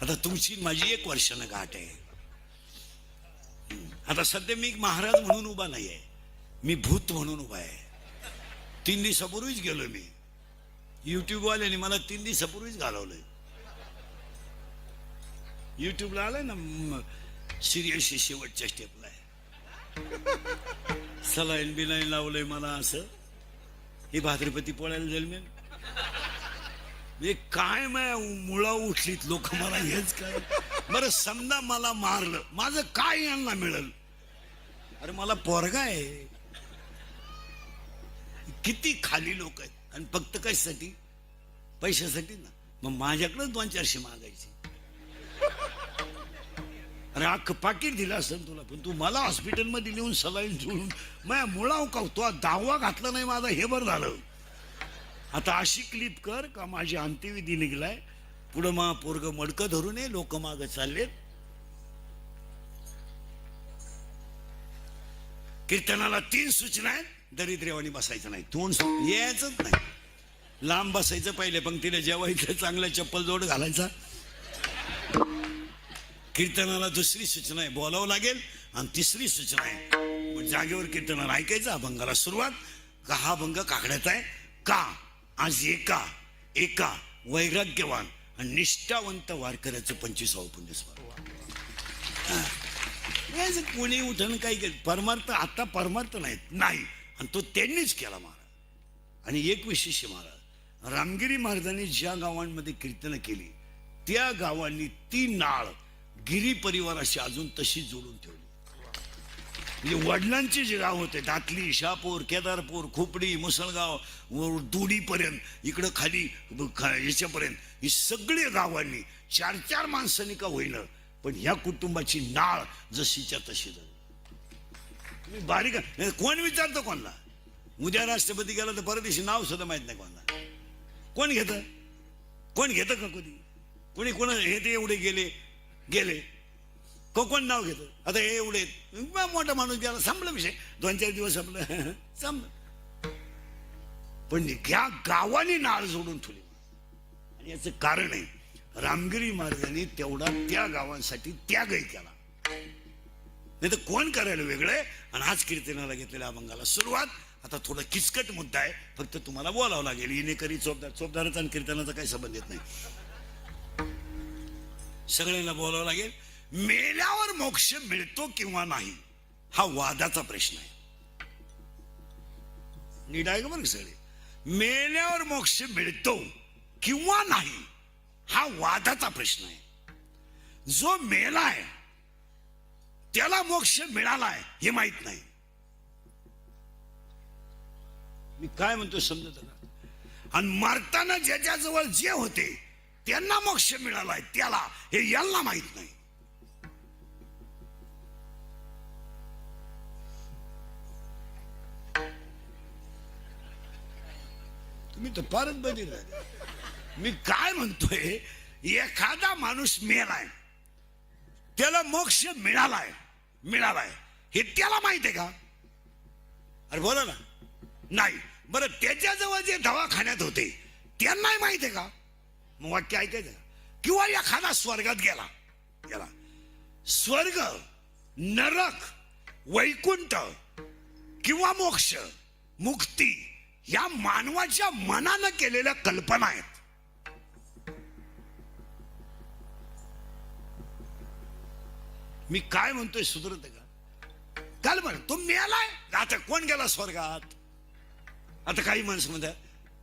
आता तुमची माझी 1 वर्षानं गाठ आहे. आता सध्या मी महाराज म्हणून उभा नाही आहे, मी भूत म्हणून उभा आहे. 3 दिवसापूर्वीच गेलो मी. युट्यूब वाल्याने मला 3 दिवसापूर्वीच घालवलंय. युट्यूबला आलंय ना, सिरियसची शेवटच्या स्टेपला आहे. सलाईन बिलाईन लावलंय मला. असं ही भाद्रपती पोळ्याला जाईल मी. काय मुळा उठलीत लोक, मला हेच काय. बरं समजा मला मारलं, माझं काय यांना मिळेल? अरे मला पोरगा आहे. किती खाली लोक आहेत, आणि फक्त कशासाठी? पैशासाठी ना. मग माझ्याकडे 200-400 मागायचे. अरे अख्खं पाकिट दिलं असेल तुला, पण तू मला हॉस्पिटलमध्ये नेऊन सलाईन जोडून माझ्या मुळा का तो दावा घातला नाही माझा, हे बरं झालं. आता अशी क्लिप कर का माझी अंत्यविधी निघलाय, पुढं मा पोरग मडकं धरून ये, लोक माग चाललेत. कीर्तनाला 3 सूचना आहेत. दरिद्रेवाणी बसायचं नाही, तोंड यायचंच नाही, लांब बसायचं, पहिले पंक्तीला जेवायचं, चांगला चप्पल जोड घालायचा. कीर्तनाला 2री सूचना आहे, बोलावं लागेल. आणि 3री सूचना आहे, जागेवर कीर्तनाला ऐकायचं. अभंगाला सुरुवात का हा अभंग काकड्याचा आहे का? आज एका वैराग्यवान आणि निष्ठावंत वारकऱ्याचं 25वा पुण्यस्मरण. कोणी उठण काही केलं परमार्थ, आता परमार्थ नाही. आणि तो त्यांनीच केला महाराज. आणि एक विशेष महाराज, रामगिरी महाराजांनी ज्या गावांमध्ये कीर्तन केली, त्या गावांनी ती नाळ गिरी परिवाराशी अजून तशी जोडून ठेवली. म्हणजे वडिलांचे जे गाव होते, दातली, शहापूर, केदारपूर, खोपडी, मुसळगाव, दुडीपर्यंत, इकडं खाली याच्यापर्यंत, ही सगळी गावांनी 4-4 माणसांनी का होईना, पण ह्या कुटुंबाची नाळ जशीच्या तशी झाली. तुम्ही बारीक कोण विचारतो कोणला? उद्या राष्ट्रपती गेला तर परदेशी नाव सुद्धा माहित नाही कोणाला. कोण घेतं का कधी? कोणी कोण हे ते एवढे गेले कोण नाव घेतं? आता हे एवढे मोठा माणूस गेला, संपला विषय, 2-4 दिवस आपलं संपलं. पण ह्या गावाने नाळ जोडून ठेवली. आणि याचं कारण आहे, रामगिरी महाराजांनी तेवढा त्या गावांसाठी त्यागही केला. नाही तर कोण करायला वेगळं. आणि आज कीर्तनाला घेतलेल्या अभंगाला सुरुवात. आता थोडा किचकट मुद्दा आहे, फक्त तुम्हाला बोलावं लागेल. येणेकरी चोपदाराचा आणि कीर्तनाचा काही संबंध येत नाही, सगळ्यांना बोलावं लागेल. मेल्यावर मोक्ष मिळतो किंवा नाही, हा वादाचा प्रश्न आहे. नीट आहे का बरं सगळे? मेल्यावर मोक्ष मिळतो किंवा नाही, हा वादाचा प्रश्न आहे. जो मेलाय त्याला मोक्ष मिळालाय हे माहित नाही. मी काय म्हणतो समजत का? आणि मरताना ज्याच्याजवळ जे होते त्यांना मोक्ष मिळालाय, त्याला हे यांना माहित नाही. तुम्ही तर फारच बदल. मी काय म्हणतोय, एखादा माणूस मेलाय, त्याला मोक्ष मिळालाय हे त्याला माहित आहे का? अरे बोला ना. नाही. बरं त्याच्याजवळ जे दवाखान्यात होते त्यांनाही माहित आहे का? मग वाक्य ऐकायचं. किंवा एखादा स्वर्गात गेला, स्वर्ग, नरक, वैकुंठ किंवा मोक्ष, मुक्ती या मानवाच्या मनानं केलेल्या कल्पना आहेत. मी काय म्हणतोय सुधरत का? काल म्हण तो मेलाय, आता कोण गेला स्वर्गात? आता काही माणसं म्हणतात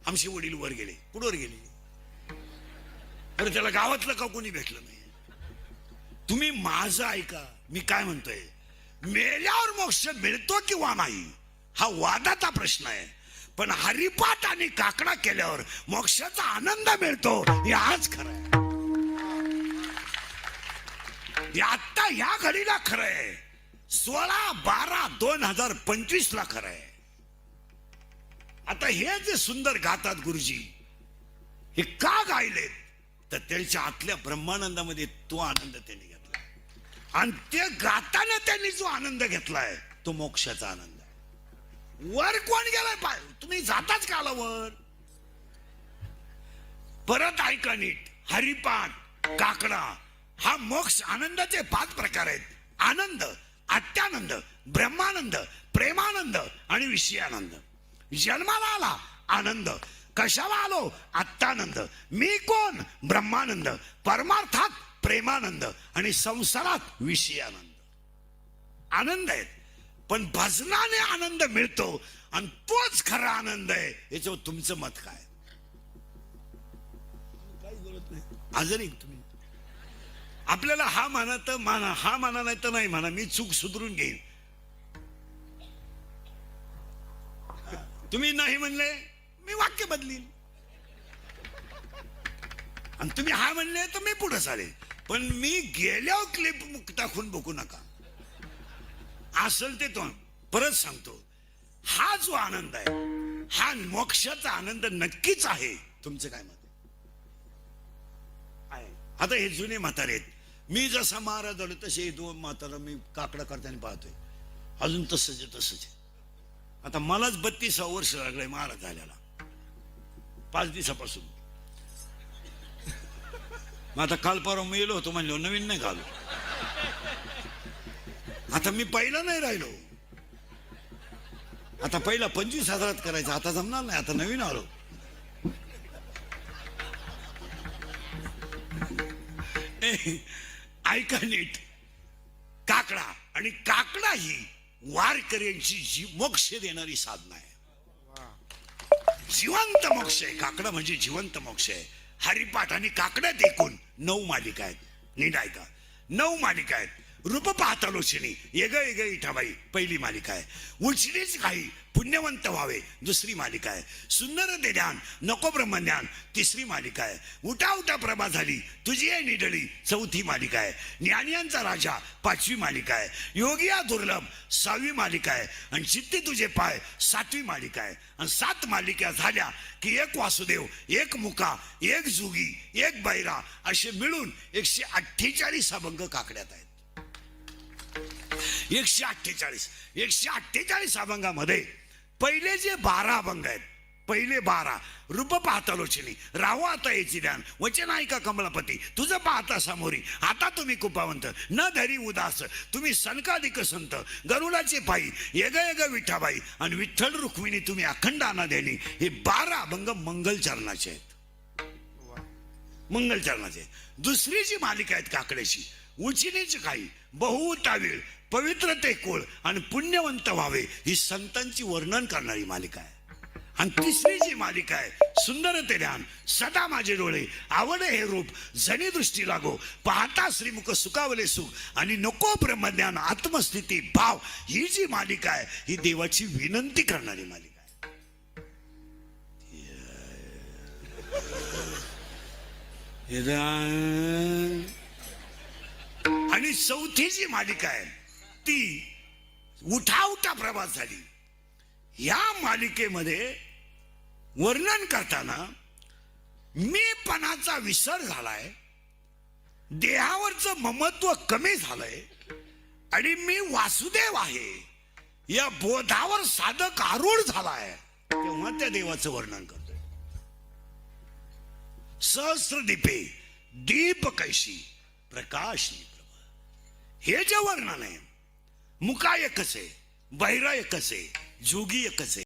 आमचे वडील वर गेले. कुठवर गेले? तर त्याला गावातलं का कोणी भेटलं नाही. तुम्ही माझं ऐका, मी काय म्हणतोय, मेल्यावर मोक्ष मिळतो किंवा नाही हा वादाचा प्रश्न आहे. पण हरिपाठ आणि काकडा केल्यावर मोक्षाचा आनंद मिळतो हे आज खरं आहे. आता या घडीला खरं आहे. 16/12/2025 ला खरं आहे. आता हे जे सुंदर गातात गुरुजी, हे का गायलेत? तर त्यांच्या आतल्या ब्रह्मानंदामध्ये तो आनंद त्यांनी घेतला. आणि ते गाताना त्यांनी जो आनंद घेतलाय तो मोक्षाचा आनंद आहे. वर कोण गेलाय? तुम्ही जाताच का आला वर? परत ऐका नीट. हरिपाठ, काकडा हा मोक्ष आनंदाचे 5 प्रकार आहेत. आनंद, अत्यानंद, ब्रह्मानंद, प्रेमानंद आणि विषयानंद. जन्माला आला आनंद, कशाला आलो आत्तानंद, मी कोण ब्रह्मानंद, परमार्थात प्रेमानंद आणि संसारात विषयानंद. आनंद आहेत, पण भजनाने आनंद मिळतो आणि तोच खरा आनंद आहे. याच्यावर तुमचं मत काय? काही बोलत नाही आजरी तुम्ही. आपल्याला हा माना तर माना, हा माना नाही तर नाही म्हणा, मी चूक सुधरून घेईन. तुम्ही नाही म्हणले मी वाक्य बदलीन, आणि तुम्ही हा म्हणले तर मी पुढे चालेल. पण मी गेल्यावर क्लिप टाकून बघू नका. असेल ते तो परत सांगतो, हा जो आनंद आहे हा मोक्षाचा आनंद नक्कीच आहे. तुमचं काय मत आहे? आता हे जुने म्हातारे आहेत. मी जसा महाराज झालो तसे 2 म्हातारा मी काकडा करताना पाहतोय, अजून तसंच आहे तसंच आहे. आता मलाच 32 वर्ष लागलंय महाराज झाल्याला, 5 दिवसापासून. मग आता काल परवा मी येलो होतो म्हणलो, नवीन नाही घालू. आता मी पहिला नाही राहिलो. आता पहिला 25,000 करायचा, आता जमणार नाही, आता नवीन आलो. ऐका नीट, काकडा आणि काकडा ही वारकऱ्यांची मोक्ष देणारी साधना आहे. जिवंत मोक्ष आहे काकडा, म्हणजे जिवंत मोक्ष आहे. हरिपाठ आणि काकड्यात एकूण 9 मालिका आहेत. नीट ऐका, 9 मालिका आहेत. रूप पाहता लोचनी येग येग इठाबाई पहिली मालिका आहे. उचलीच काही पुण्यवंत व्हावे दुसरी मालिका आहे. सुंदर ते ध्यान नको ब्रह्मज्ञान तिसरी मालिका आहे. उठा उठा प्रभा झाली तुझी आहे निडळी चौथी मालिका आहे. ज्ञानियांचा राजा 5वी मालिका आहे. योगिया दुर्लभ 6वी मालिका आहे. आणि चित्ती तुझे पाय 7वी मालिका आहे. आणि 7 मालिका झाल्या की एक वासुदेव, एक मुका, एक जुगी, एक बैरा असे मिळून 148 अभंग काकड्यात आहेत. 148 अभंगामध्ये पहिले जे 12 अभंग आहेत, पहिले 12 रूप पाहता लोचनी राहो आता याची ध्यान वचन ऐका कमलापती तुझं पाहता समोरी आता तुम्ही कुपावंत न धरी उदास तुम्ही सनकाधिक संत गरुडाचे पायी येग येग विठाबाई आणि विठ्ठल रुक्मिणी तुम्ही अखंड आना देणी. हे 12 अभंग मंगलचरणाचे आहेत. मंगलचरणाचे. दुसरी जी मालिका आहेत काकड्याची, उचिनीची काही, बहुतावीळ, पवित्र ते कुळ आणि पुण्यवंत व्हावे ही संतांची वर्णन करणारी मालिका आहे. आणि तिसरी जी मालिका आहे, सुंदर ते ध्यान सदा माझे डोळे आवडे हे रूप जणी दृष्टी लागो पाहता श्रीमुख सुखावले सुख आणि नको ब्रह्मज्ञान आत्मस्थिती भाव, ही जी मालिका आहे ही देवाची विनंती करणारी मालिका आहे. आणि चौथी जी मालिका आहे ती उठा उठा प्रभात झाली. या मालिकेमध्ये वर्णन करताना मीपणाचा विसर झालाय, देहावरचं ममत्व कमी झालंय आणि मी वासुदेव आहे या बोधावर साधक आरूढ झालाय. तेव्हा त्या देवाचं वर्णन करतोय. सहस्र दीपे दीप कैशी प्रकाशनी प्रभा, हे जे वर्णन आहे. मुका एकच आहे, बैरा एकच आहे, जोगी एकच आहे.